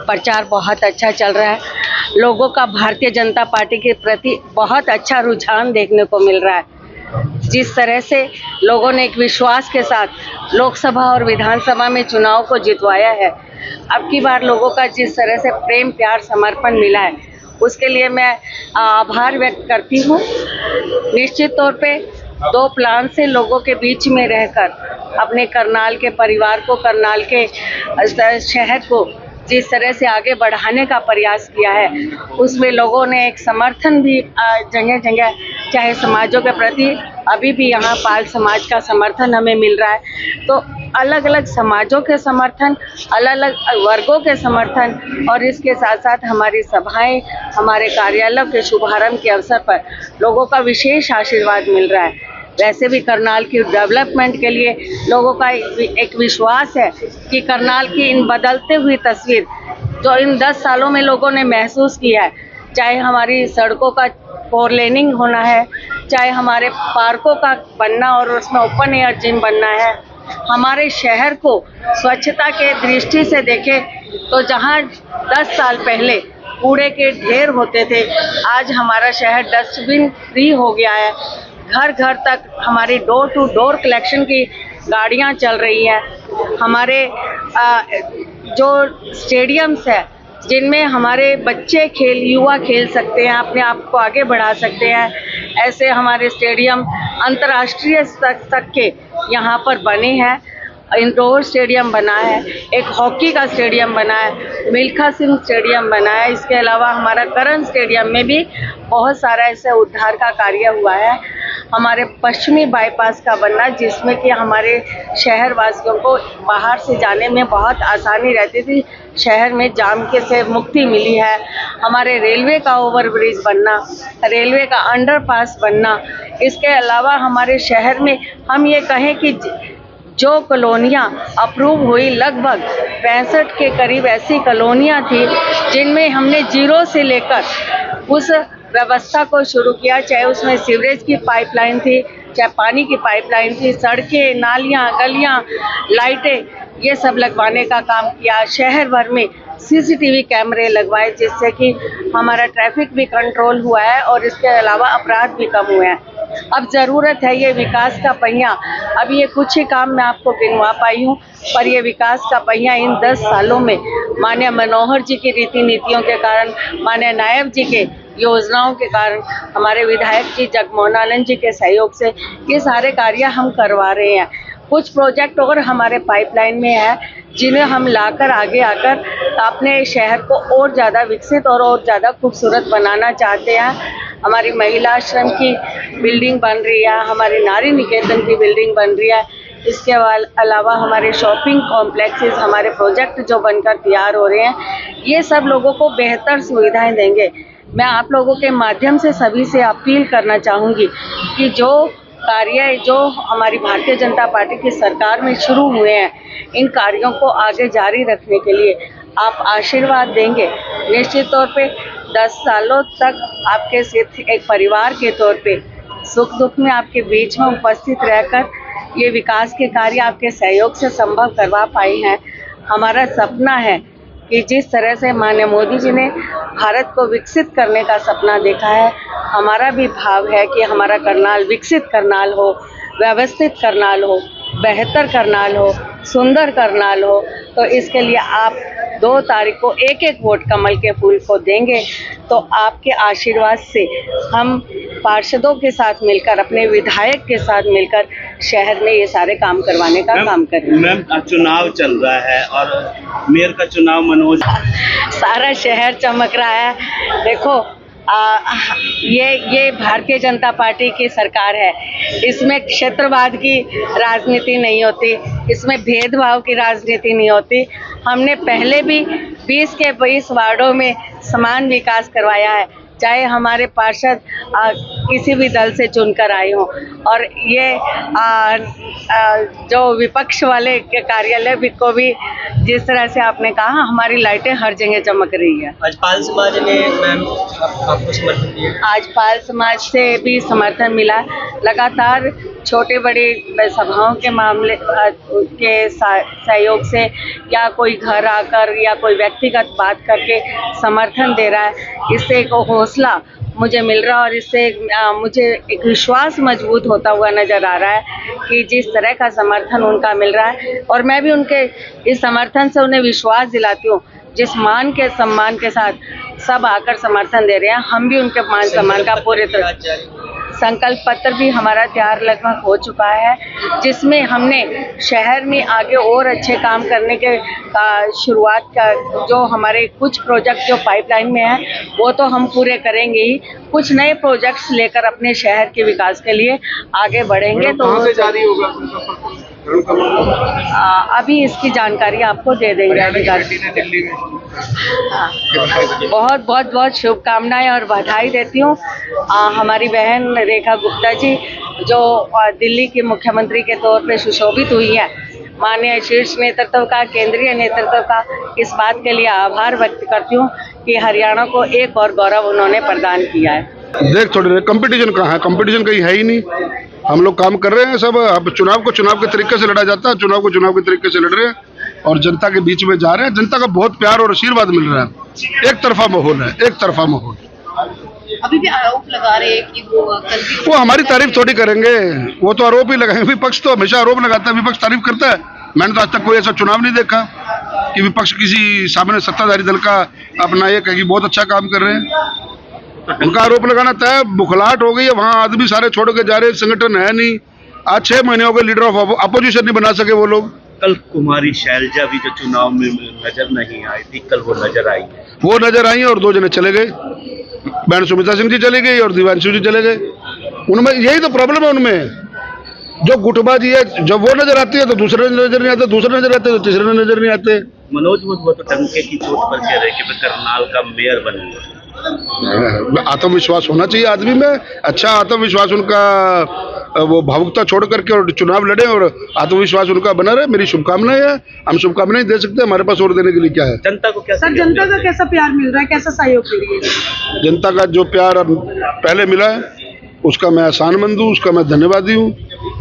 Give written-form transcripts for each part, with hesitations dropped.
प्रचार बहुत अच्छा चल रहा है। लोगों का भारतीय जनता पार्टी के प्रति बहुत अच्छा रुझान देखने को मिल रहा है। जिस तरह से लोगों ने एक विश्वास के साथ लोकसभा और विधानसभा में चुनाव को जितवाया है, अब की बार लोगों का जिस तरह से प्रेम प्यार समर्पण मिला है, उसके लिए मैं आभार व्यक्त करती हूँ। निश्चित तौर पे 2 प्लान से लोगों के बीच में रहकर अपने करनाल के परिवार को, करनाल के शहर को जिस तरह से आगे बढ़ाने का प्रयास किया है, उसमें लोगों ने एक समर्थन भी जगह जगह, चाहे समाजों के प्रति, अभी भी यहाँ पाल समाज का समर्थन हमें मिल रहा है। तो अलग अलग समाजों के समर्थन, अलग अलग वर्गों के समर्थन और इसके साथ साथ हमारी सभाएं, हमारे कार्यालयों के शुभारंभ के अवसर पर लोगों का विशेष आशीर्वाद मिल रहा है। वैसे भी करनाल की डेवलपमेंट के लिए लोगों का एक विश्वास है कि करनाल की इन बदलते हुई तस्वीर जो इन 10 सालों में लोगों ने महसूस किया है, चाहे हमारी सड़कों का 4 लेनिंग होना है, चाहे हमारे पार्कों का बनना और उसमें ओपन एयर जिम बनना है, हमारे शहर को स्वच्छता के दृष्टि से देखें तो जहां 10 साल पहले कूड़े के ढेर होते थे, आज हमारा शहर डस्टबिन फ्री हो गया है। घर घर तक हमारी डोर टू डोर कलेक्शन की गाड़ियां चल रही हैं। हमारे जो स्टेडियम्स है जिनमें हमारे बच्चे युवा खेल सकते हैं, अपने आप को आगे बढ़ा सकते हैं, ऐसे हमारे स्टेडियम अंतर्राष्ट्रीय स्तर तक के यहाँ पर बने हैं। इंडोर स्टेडियम बना है, एक हॉकी का स्टेडियम बना है, मिल्खा सिंह स्टेडियम बना है। इसके अलावा हमारा करण स्टेडियम में भी बहुत सारा ऐसे उद्धार का कार्य हुआ है। हमारे पश्चिमी बाईपास का बनना, जिसमें कि हमारे शहर वासियों को बाहर से जाने में बहुत आसानी रहती थी, शहर में जाम के से मुक्ति मिली है। हमारे रेलवे का ओवरब्रिज बनना, रेलवे का अंडरपास बनना, इसके अलावा हमारे शहर में हम ये कहें कि जो कॉलोनियाँ अप्रूव हुई, लगभग 65 के करीब ऐसी कॉलोनियाँ थी जिनमें हमने जीरो से लेकर उस व्यवस्था को शुरू किया, चाहे उसमें सीवरेज की पाइपलाइन थी, चाहे पानी की पाइपलाइन थी, सड़कें, नालियाँ, गलियाँ, लाइटें, ये सब लगवाने का काम किया। शहर भर में CCTV कैमरे लगवाए, जिससे कि हमारा ट्रैफिक भी कंट्रोल हुआ है और इसके अलावा अपराध भी कम हुए हैं। अब ज़रूरत है ये विकास का पहिया, अब ये कुछ ही काम मैं आपको गिनवा पाई हूँ, पर ये विकास का पहिया इन 10 सालों में माननीय मनोहर जी की रीति नीतियों के कारण, माननीय नायब जी के योजनाओं के कारण, हमारे विधायक जी जगमोहन आनंद जी के सहयोग से ये सारे कार्य हम करवा रहे हैं। कुछ प्रोजेक्ट और हमारे पाइपलाइन में है जिन्हें हम लाकर आगे आकर अपने शहर को और ज़्यादा विकसित और ज़्यादा खूबसूरत बनाना चाहते हैं। हमारी महिला आश्रम की बिल्डिंग बन रही है, हमारी नारी निकेतन की बिल्डिंग बन रही है, इसके अलावा हमारे शॉपिंग कॉम्प्लेक्सेस, हमारे प्रोजेक्ट जो बनकर तैयार हो रहे हैं, ये सब लोगों को बेहतर सुविधाएं देंगे। मैं आप लोगों के माध्यम से सभी से अपील करना चाहूँगी कि जो कार्य जो हमारी भारतीय जनता पार्टी की सरकार में शुरू हुए हैं, इन कार्यों को आगे जारी रखने के लिए आप आशीर्वाद देंगे। निश्चित तौर पे 10 सालों तक आपके साथ एक परिवार के तौर पे सुख दुख में आपके बीच में उपस्थित रहकर ये विकास के कार्य आपके सहयोग से संभव करवा पाए हैं। हमारा सपना है कि जिस तरह से माननीय मोदी जी ने भारत को विकसित करने का सपना देखा है, हमारा भी भाव है कि हमारा करनाल विकसित करनाल हो, व्यवस्थित करनाल हो, बेहतर करनाल हो, सुंदर करनाल हो। तो इसके लिए आप 2 तारीख को एक वोट कमल के फूल को देंगे, तो आपके आशीर्वाद से हम पार्षदों के साथ मिलकर, अपने विधायक के साथ मिलकर शहर में ये सारे काम करवाने का काम करेंगे। मैम, चुनाव चल रहा है और मेयर का चुनाव मनोज, सारा शहर चमक रहा है। देखो, ये भारतीय जनता पार्टी की सरकार है, इसमें क्षेत्रवाद की राजनीति नहीं होती, इसमें भेदभाव की राजनीति नहीं होती। हमने पहले भी 20 के 20 वार्डों में समान विकास करवाया है, चाहे हमारे पार्षद किसी भी दल से चुनकर आई हूँ। और ये जो विपक्ष वाले के कार्यालय भी को भी जिस तरह से आपने कहा, हमारी लाइटें हर जगह चमक रही है। आज पाल समाज ने मैम आपको समर्थन दिया। आज पाल समाज से भी समर्थन मिला। लगातार छोटे बड़े सभाओं के मामले के सहयोग से या कोई घर आकर या कोई व्यक्तिगत बात करके समर्थन दे रहा है, इससे एक हौसला मुझे मिल रहा है और इससे मुझे एक विश्वास मजबूत होता हुआ नज़र आ रहा है कि जिस तरह का समर्थन उनका मिल रहा है और मैं भी उनके इस समर्थन से उन्हें विश्वास दिलाती हूँ। जिस मान के सम्मान के साथ सब आकर समर्थन दे रहे हैं, हम भी उनके मान सम्मान का पूरे तरह संकल्प पत्र भी हमारा तैयार लगभग हो चुका है, जिसमें हमने शहर में आगे और अच्छे काम करने के शुरुआत का जो हमारे कुछ प्रोजेक्ट जो पाइपलाइन में है वो तो हम पूरे करेंगे ही, कुछ नए प्रोजेक्ट्स लेकर अपने शहर के विकास के लिए आगे बढ़ेंगे। तो जारी होगा अभी इसकी जानकारी आपको दे देंगे अधिकारी। दिल्ली में बहुत बहुत बहुत शुभकामनाएं और बधाई देती हूँ हमारी बहन रेखा गुप्ता जी जो दिल्ली की मुख्यमंत्री के तौर पे सुशोभित हुई है। माननीय शीर्ष नेतृत्व का, केंद्रीय नेतृत्व का इस बात के लिए आभार व्यक्त करती हूँ कि हरियाणा को एक और गौरव उन्होंने प्रदान किया है। देख थोड़ी कंपटीशन कहाँ है, कंपटीशन कहीं है ही नहीं। हम लोग काम कर रहे हैं सब। अब चुनाव को चुनाव के तरीके से लड़ा जाता है, चुनाव को चुनाव के तरीके से लड़ रहे हैं और जनता के बीच में जा रहे हैं। जनता का बहुत प्यार और आशीर्वाद मिल रहा है। एक तरफा माहौल है, एक तरफा माहौल। अभी भी आरोप लगा रहे हैं कि वो हमारी तारीफ थोड़ी करेंगे, वो तो आरोप ही लगाएंगे। विपक्ष तो हमेशा आरोप लगाता है, विपक्ष तारीफ करता है। मैंने तो आज तक कोई ऐसा चुनाव नहीं देखा कि विपक्ष किसी सामने सत्ताधारी दल का अपना ये कहे कि बहुत अच्छा काम कर रहे हैं। उनका आरोप लगाना तय। बुखलाहट हो गई है, वहाँ आदमी सारे छोड़ के जा रहे हैं, संगठन है नहीं। आज 6 महीने हो गए, लीडर ऑफ अपोजिशन नहीं बना सके वो लोग। कल कुमारी शैलजा भी जो चुनाव में नजर नहीं आई थी, कल वो नजर आई। वो नजर आई और 2 जने चले गए। बहन सुमित्रा सिंह जी चले गई और दिवांशु जी चले गए। उनमें यही तो प्रॉब्लम है। उनमें जो गुटबाजी है, जब वो नजर आती है तो दूसरे नजर नहीं आते, दूसरे नजर आते तो तीसरे नजर नहीं आते। मनोज वो तो टंके की चोट पर कह रहे कि मैं करनाल का मेयर बनूंगा। आत्मविश्वास होना चाहिए आदमी में, अच्छा आत्मविश्वास उनका, वो भावुकता छोड़ करके और चुनाव लड़े और आत्मविश्वास उनका बना रहे। मेरी शुभकामनाएं है। हम शुभकामनाएं दे सकते हैं, हमारे पास और देने के लिए क्या है। जनता को क्या सर, जनता का कैसा प्यार मिल रहा है, कैसा सहयोग मिल रही है? जनता का जो प्यार अब पहले मिला है उसका मैं एहसानमंद हूँ, उसका मैं धन्यवादी हूँ।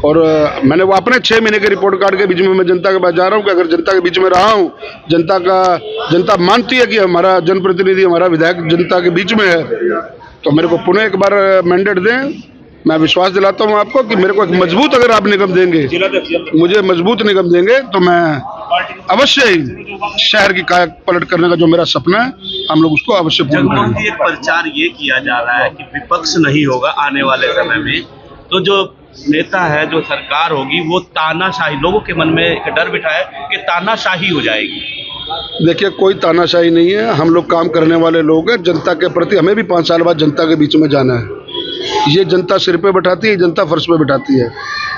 और मैंने वो अपने 6 महीने के रिपोर्ट कार्ड के बीच में मैं जनता के पास जा रहा हूँ कि अगर जनता के बीच में रहा हूँ, जनता मानती है कि हमारा जनप्रतिनिधि, हमारा विधायक जनता के बीच में है, तो मेरे को पुनः एक बार मैंडेट दें। मैं विश्वास दिलाता हूँ आपको कि मेरे को एक मजबूत, अगर आप निगम देंगे, मुझे मजबूत निगम देंगे, तो मैं अवश्य ही शहर की काया पलट करने का जो मेरा सपना है, हम लोग उसको अवश्य पूर्ण करेंगे। एक प्रचार ये किया जा रहा है कि विपक्ष नहीं होगा आने वाले समय में, तो जो नेता है, जो सरकार होगी, वो तानाशाही, लोगों के मन में एक डर बिठा है कि तानाशाही हो जाएगी। देखिए, कोई तानाशाही नहीं है। हम लोग काम करने वाले लोग हैं। जनता के प्रति हमें भी 5 साल बाद जनता के बीच में जाना है। ये जनता सिर पे बैठाती है, जनता फर्श पे बैठाती है,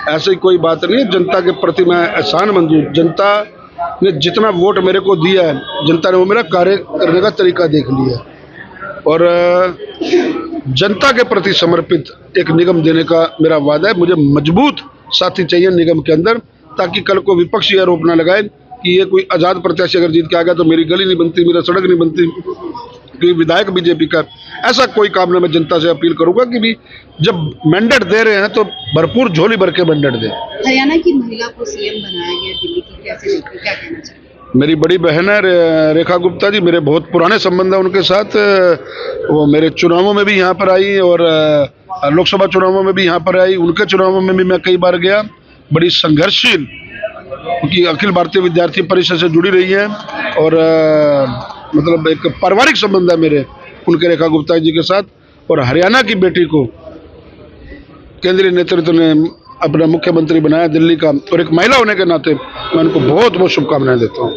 ऐसी कोई बात नहीं है। जनता के प्रति मैं एहसानमंद हूँ। जनता ने जितना वोट मेरे को दिया है, जनता ने वो मेरा कार्य करने का तरीका देख लिया और जनता के प्रति समर्पित एक निगम देने का मेरा वादा है। मुझे मजबूत साथी चाहिए निगम के अंदर, ताकि कल को विपक्ष ये आरोप न लगाए कि ये कोई आज़ाद प्रत्याशी अगर जीत के आ गया तो मेरी गली नहीं बनती, मेरा सड़क नहीं बनती, कि विधायक बीजेपी का। ऐसा कोई काम नहीं। मैं जनता से अपील करूंगा कि भी जब मैंडेट दे रहे हैं तो भरपूर झोली भर के मैंडेट दें। हरियाणा की महिला को सीएम बनाया गया, दिल्ली की कैसे देखते, क्या कहना चाहिए? मेरी बड़ी बहन है रेखा गुप्ता जी, मेरे बहुत पुराने संबंध है उनके साथ। वो मेरे चुनावों में भी यहाँ पर आई और लोकसभा चुनावों में भी यहाँ पर आई। उनके चुनावों में भी मैं कई बार गया। बड़ी संघर्षशील, क्योंकि अखिल भारतीय विद्यार्थी परिषद से जुड़ी रही है और मतलब एक पारिवारिक संबंध है मेरे उनके, रेखा गुप्ता जी के साथ। और हरियाणा की बेटी को केंद्रीय नेतृत्व ने अपना मुख्यमंत्री बनाया दिल्ली का, और एक महिला होने के नाते मैं उनको बहुत बहुत शुभकामनाएं देता हूँ।